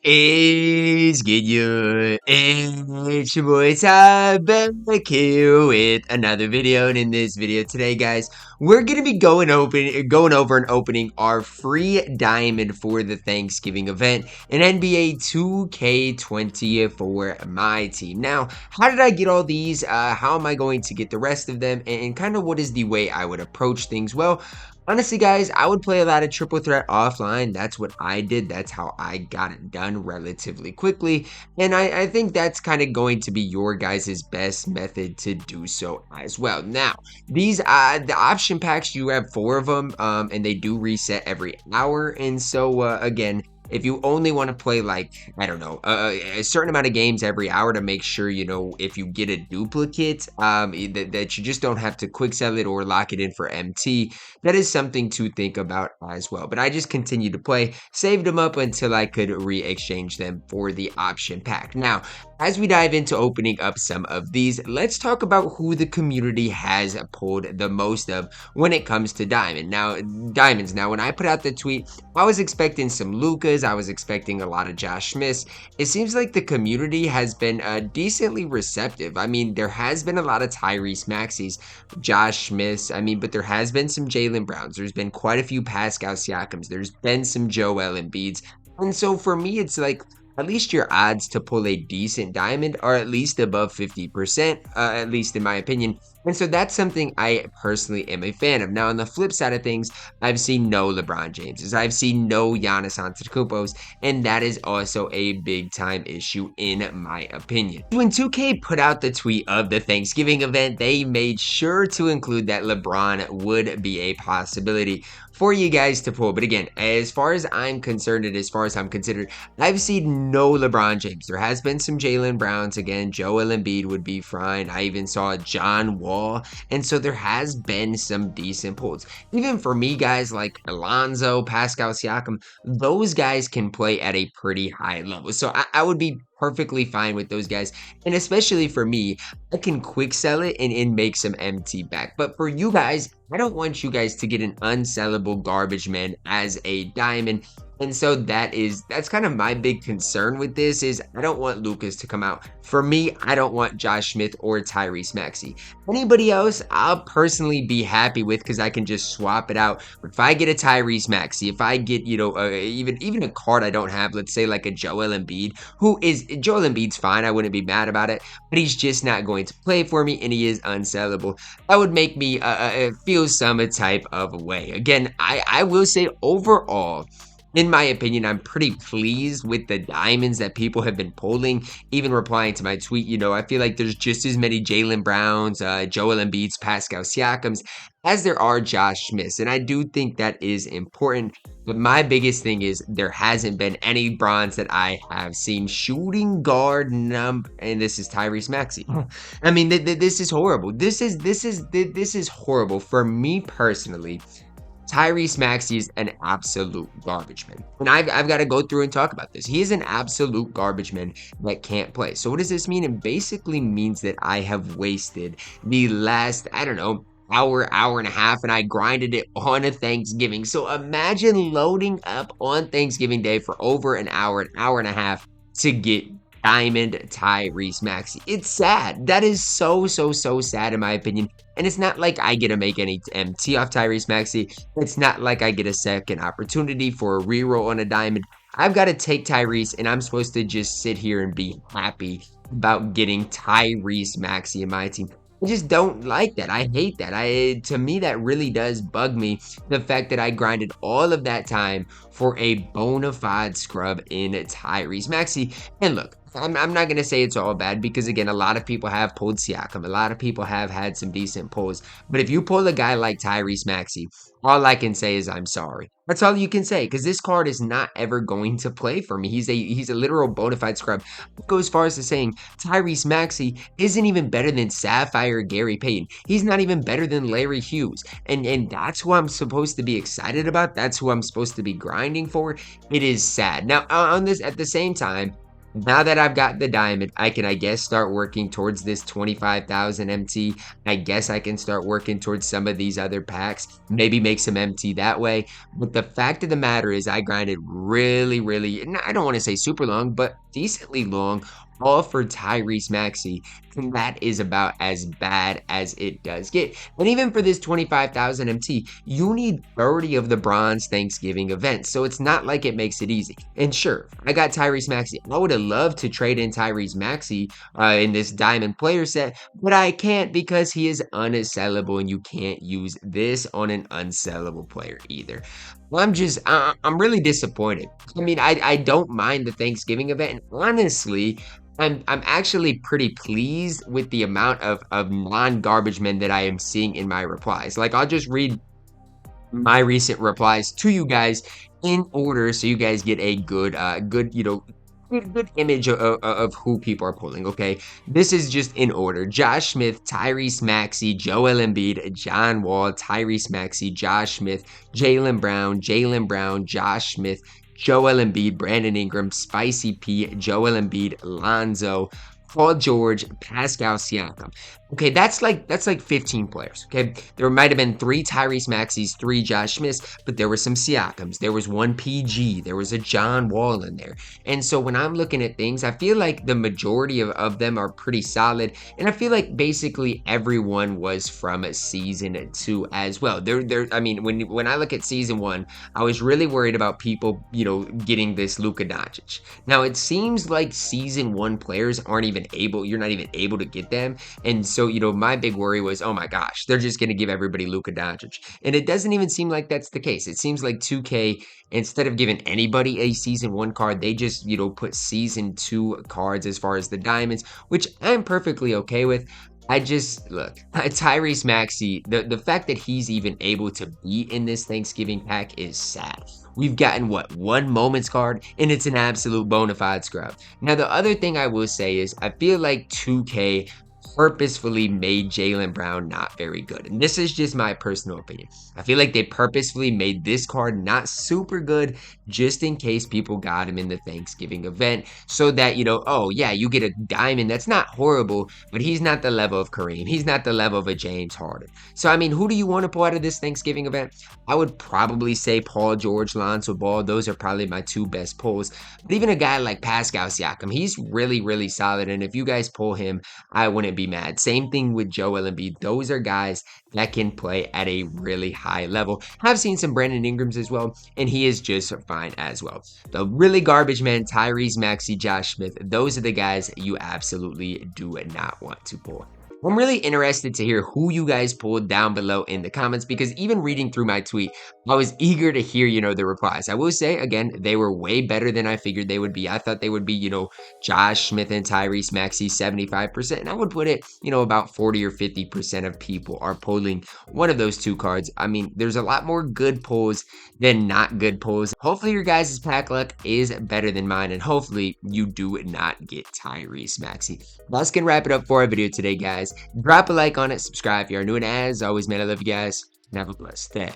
Is good you. It's your boy Ty back here with another video. And in this video today, guys, we're gonna be going over and opening our free diamond for the Thanksgiving event in NBA 2K24 MyTEAM. Now, how did I get all these? How am I going to get the rest of them? And kind of what is the way I would approach things? Well, honestly, guys, I would play a lot of triple threat offline. That's what I did. That's how I got it done relatively quickly. And I think that's kind of going to be your guys' best method to do so as well. Now, these the option packs, you have 4 of them, and they do reset every hour. And so again, if you only want to play like, I don't know, a certain amount of games every hour to make sure, you know, if you get a duplicate, that you just don't have to quick sell it or lock it in for MT, that is something to think about as well. But I just continued to play, saved them up until I could re-exchange them for the option pack. Now, as we dive into opening up some of these, let's talk about who the community has pulled the most of when it comes to diamonds. Now, when I put out the tweet, I was expecting some Lukas. I was expecting a lot of Josh Smiths. It seems like the community has been decently receptive. I mean, there has been a lot of Tyrese Maxeys, Josh Smiths. I mean, but there has been some Jaylen Browns. There's been quite a few Pascal Siakams. There's been some Joel Embiids. And so for me, it's like, at least your odds to pull a decent diamond are at least above 50%, at least in my opinion. And so that's something I personally am a fan of. Now, on the flip side of things, I've seen no LeBron Jameses. I've seen no Giannis Antetokounmpos, and that is also a big time issue in my opinion. When 2K put out the tweet of the Thanksgiving event, they made sure to include that LeBron would be a possibility for you guys to pull. But again, as far as I'm concerned and as far as I'm considered, I've seen no LeBron James. There has been some Jaylen Browns. Again, Joel Embiid would be fine. I even saw John Wall. And so there has been some decent pulls. Even for me, guys like Alonzo, Pascal Siakam, those guys can play at a pretty high level. So I would be perfectly fine with those guys. And especially for me, I can quick sell it and make some MT back. But for you guys, I don't want you guys to get an unsellable garbage man as a diamond. And so that's kind of my big concern with this is I don't want Lukas to come out. For me, I don't want Josh Smith or Tyrese Maxey. Anybody else, I'll personally be happy with because I can just swap it out. But if I get a Tyrese Maxey, if I get, you know, even a card I don't have, let's say like a Joel Embiid, Joel Embiid's fine. I wouldn't be mad about it, but he's just not going to play for me and he is unsellable. That would make me feel some type of way. Again, I will say overall, in my opinion, I'm pretty pleased with the diamonds that people have been pulling. Even replying to my tweet, you know, I feel like there's just as many Jaylen Browns, Joel Embiid's, Pascal Siakams as there are Josh Smiths. And I do think that is important. But my biggest thing is there hasn't been any bronze that I have seen shooting guard and this is Tyrese Maxey. I mean, this is horrible. This is horrible for me personally. Tyrese Maxey is an absolute garbage man. And I've got to go through and talk about this. He is an absolute garbage man that can't play. So what does this mean? It basically means that I have wasted the last, I don't know, hour and a half, and I grinded it on a Thanksgiving. So imagine loading up on Thanksgiving Day for over an hour and a half to get Diamond Tyrese Maxey. It's sad. That is so sad in my opinion. And it's not like I get to make any MT off Tyrese Maxey. It's not like I get a second opportunity for a reroll on a diamond. I've got to take Tyrese and I'm supposed to just sit here and be happy about getting Tyrese Maxey in my team. I just don't like that. I hate that. To me, that really does bug me. The fact that I grinded all of that time for a bona fide scrub in Tyrese Maxey. And look, I'm not going to say it's all bad because, again, a lot of people have pulled Siakam. A lot of people have had some decent pulls. But if you pull a guy like Tyrese Maxey, all I can say is I'm sorry. That's all you can say because this card is not ever going to play for me. He's a literal bona fide scrub. I'll go as far as to saying Tyrese Maxey isn't even better than Sapphire Gary Payton. He's not even better than Larry Hughes. And that's who I'm supposed to be excited about. That's who I'm supposed to be grinding for. It is sad. Now, on this, at the same time, Now that I've got the diamond, I can, I guess, start working towards this 25,000 MT. I guess I can start working towards some of these other packs, maybe make some MT that way. But the fact of the matter is I grinded really, and I don't want to say super long, but decently long, all for Tyrese Maxey. And that is about as bad as it does get. And even for this 25,000 MT, you need 30 of the bronze Thanksgiving events. So it's not like it makes it easy. And sure, I got Tyrese Maxey. I would have loved to trade in Tyrese Maxey in this diamond player set, but I can't because he is unsellable and you can't use this on an unsellable player either. I'm really disappointed. I mean, I don't mind the Thanksgiving event, and honestly, I'm actually pretty pleased with the amount of non-garbage men that I am seeing in my replies. Like, I'll just read my recent replies to you guys in order so you guys get a good, good image of who people are pulling, okay? This is just in order. Josh Smith, Tyrese Maxey, Joel Embiid, John Wall, Tyrese Maxey, Josh Smith, Jaylen Brown, Josh Smith, Joel Embiid, Brandon Ingram, Spicy P, Joel Embiid, Lonzo, Paul George, Pascal Siakam. Okay, that's like 15 players. Okay, there might have been 3 Tyrese Maxeys, 3 Josh Smiths, but there were some Siakams. There was 1 PG. There was a John Wall in there. And so when I'm looking at things, I feel like the majority of them are pretty solid. And I feel like basically everyone was from season 2 as well. I mean, when I look at season 1, I was really worried about people, getting this Luka Doncic. Now it seems like season 1 players aren't even able, you're not even able to get them. And so, my big worry was, oh my gosh, they're just going to give everybody Luka Doncic. And it doesn't even seem like that's the case. It seems like 2K, instead of giving anybody a season 1 card, they just, put season 2 cards as far as the diamonds, which I'm perfectly okay with. Look, Tyrese Maxey, the fact that he's even able to be in this Thanksgiving pack is sad. We've gotten, what, 1 moments card, and it's an absolute bona fide scrub. Now, the other thing I will say is I feel like 2K purposefully made Jaylen Brown not very good. And this is just my personal opinion. I feel like they purposefully made this card not super good just in case people got him in the Thanksgiving event so that, oh yeah, you get a diamond that's not horrible, but he's not the level of Kareem. He's not the level of a James Harden. So, I mean, who do you want to pull out of this Thanksgiving event? I would probably say Paul George, Lonzo Ball. Those are probably my 2 best pulls. But even a guy like Pascal Siakam, he's really solid. And if you guys pull him, I wouldn't be mad. Same thing with Joel Embiid. Those are guys that can play at a really high level. I've seen some Brandon Ingrams as well, and he is just fine as well. The really garbage men, Tyrese Maxey, Josh Smith, those are the guys you absolutely do not want to pull. I'm really interested to hear who you guys pulled down below in the comments, because even reading through my tweet, I was eager to hear, the replies. I will say, again, they were way better than I figured they would be. I thought they would be, Josh Smith and Tyrese Maxey 75%. And I would put it, about 40 or 50% of people are pulling one of those 2 cards. I mean, there's a lot more good pulls than not good pulls. Hopefully your guys' pack luck is better than mine, and hopefully you do not get Tyrese Maxey. That's going to wrap it up for our video today, guys. Drop a like on it, subscribe if you are new, and as always, man, I love you guys, and have a blessed day.